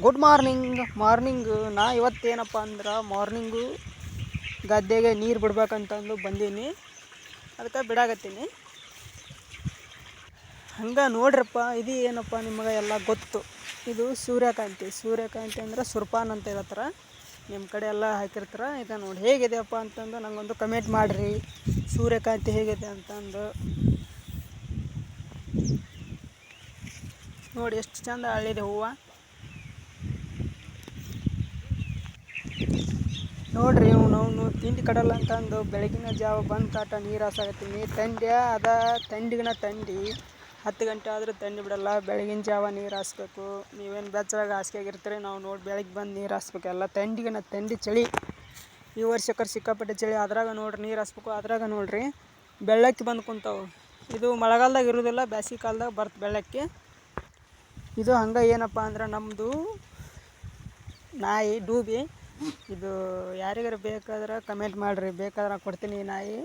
Good morning ನಾ ಇವತ್ತೇನಪ್ಪ ಅಂದ್ರೆ morning ಗದ್ದೆಗೆ ನೀರು ಬಿಡ್ಬೇಕಂತಂದು ಬಂದೀನಿ. ಅದಕ್ಕೆ ಬಿಡಾಕತ್ತೀನಿ. ಹಂಗೆ ನೋಡ್ರಪ್ಪ, ಇದು ಏನಪ್ಪ ನಿಮಗೆ ಎಲ್ಲ ಗೊತ್ತು. ಇದು ಸೂರ್ಯಕಾಂತಿ ಅಂದ್ರೆ ಸುರ್ಪಾನ್ ಅಂತ ಹೇಳ್ತಾರೆ. ನಿಮ್ಮ ಕಡೆ ಎಲ್ಲ ಹಾಕಿರ್ತಾರೆ. ಇದು ನೋಡಿ ಹೇಗಿದೆಯಪ್ಪ ಅಂತಂದು ನನಗೊಂದು ಕಮೆಂಟ್ ಮಾಡಿರಿ. ಸೂರ್ಯಕಾಂತಿ ಹೇಗಿದೆ ಅಂತಂದು ನೋಡಿ, ಎಷ್ಟು ಚಂದ ಅಳ್ಳಿದೆ ಹೂವು ನೋಡ್ರಿ. ನಾವು ತಿಂಡಿ ಕಡಲ್ಲ ಅಂತಂದು ಬೆಳಗಿನ ಜಾವ ಬಂದು ಕಾಟ ನೀರು ಹಾಸಾಕತ್ತೀನಿ. ತಂಡಿಗಿನ 10 ಗಂಟೆ ಆದರೂ ತಂಡಿ ಬಿಡಲ್ಲ. ಬೆಳಗಿನ ಜಾವ ನೀರು ಹಾಸ್ಬೇಕು. ನೀವೇನು ಬೆಚ್ಚರಾಗ ಹಾಸ್ಕಾಗಿರ್ತೀರಿ, ನಾವು ನೋಡಿ ಬೆಳಗ್ಗೆ ಬಂದು ನೀರು ಹಾಸ್ಬೇಕು. ಎಲ್ಲ ತಂಡಿ ಚಳಿ. ಈ ವರ್ಷಕ್ಕರ ಸಿಕ್ಕಾಪಟ್ಟೆ ಚಳಿ. ಅದ್ರಾಗ ನೋಡ್ರಿ ನೀರು ಹಾಸ್ಬೇಕು. ಅದ್ರಾಗ ನೋಡ್ರಿ ಬೆಳ್ಳಕ್ಕಿ ಬಂದು ಕುಂತಾವೆ. ಇದು ಮಳೆಗಾಲದಾಗ ಇರೋದಿಲ್ಲ, ಬೇಸಿಗೆ ಕಾಲದಾಗ ಬರ್ತ ಬೆಳ್ಳಕ್ಕಿ. ಇದು ಹಂಗೆ ಏನಪ್ಪ ಅಂದ್ರೆ ನಮ್ಮದು ನಾಯಿ ಡೂಬಿ. ಇದು ಯಾರಿಗಾರ ಬೇಕಾದ್ರೆ ಕಮೆಂಟ್ ಮಾಡಿರಿ. ಬೇಕಾದ್ರೆ ಕೊಡ್ತೀನಿ ಈ ನಾಯಿ.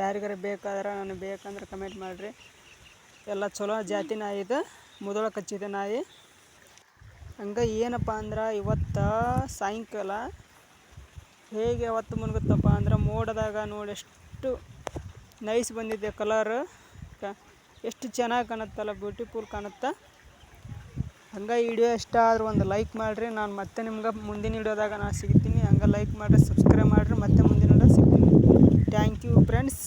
ಯಾರಿಗಾರ ಬೇಕಾದ್ರೆ ನನಗೆ ಬೇಕಂದ್ರೆ ಕಮೆಂಟ್ ಮಾಡಿರಿ. ಎಲ್ಲ ಚಲೋ ಜಾತಿ ನಾಯಿ. ಇದು ಮುದೋಳ ಕಚ್ಚಿದೆ ನಾಯಿ. ಹಂಗೆ ಏನಪ್ಪ ಅಂದ್ರೆ ಇವತ್ತು ಸಾಯಂಕಾಲ ಹೇಗೆ ಅವತ್ತು ಮುನ್ಗುತ್ತಪ್ಪ ಅಂದ್ರೆ ಮೋಡದಾಗ ನೋಡಿ ಎಷ್ಟು ನೈಸ್ ಬಂದಿದೆ ಕಲರ್. ಎಷ್ಟು ಚೆನ್ನಾಗಿ ಕಾಣುತ್ತಲ್ಲ, ಬ್ಯೂಟಿಫುಲ್ ಕಾಣುತ್ತೆ. ಹಂಗೆ ಈ ವಿಡಿಯೋ ಇಷ್ಟ ಆದ್ರೆ ಒಂದು ಲೈಕ್ ಮಾಡಿರಿ. ನಾನು ಮತ್ತೆ ನಿಮ್ಗೆ ಮುಂದಿನ ವಿಡಿಯೋದಾಗ ನಾನು ಸಿಗ್ತೀನಿ. ಹಂಗೆ ಲೈಕ್ ಮಾಡಿರಿ, ಸಬ್ಸ್ಕ್ರೈಬ್ ಮಾಡಿರಿ. ಮತ್ತೆ ಮುಂದಿನ ವಿಡಿಯೋ ಸಿಗ್ತೀನಿ. Thank you friends.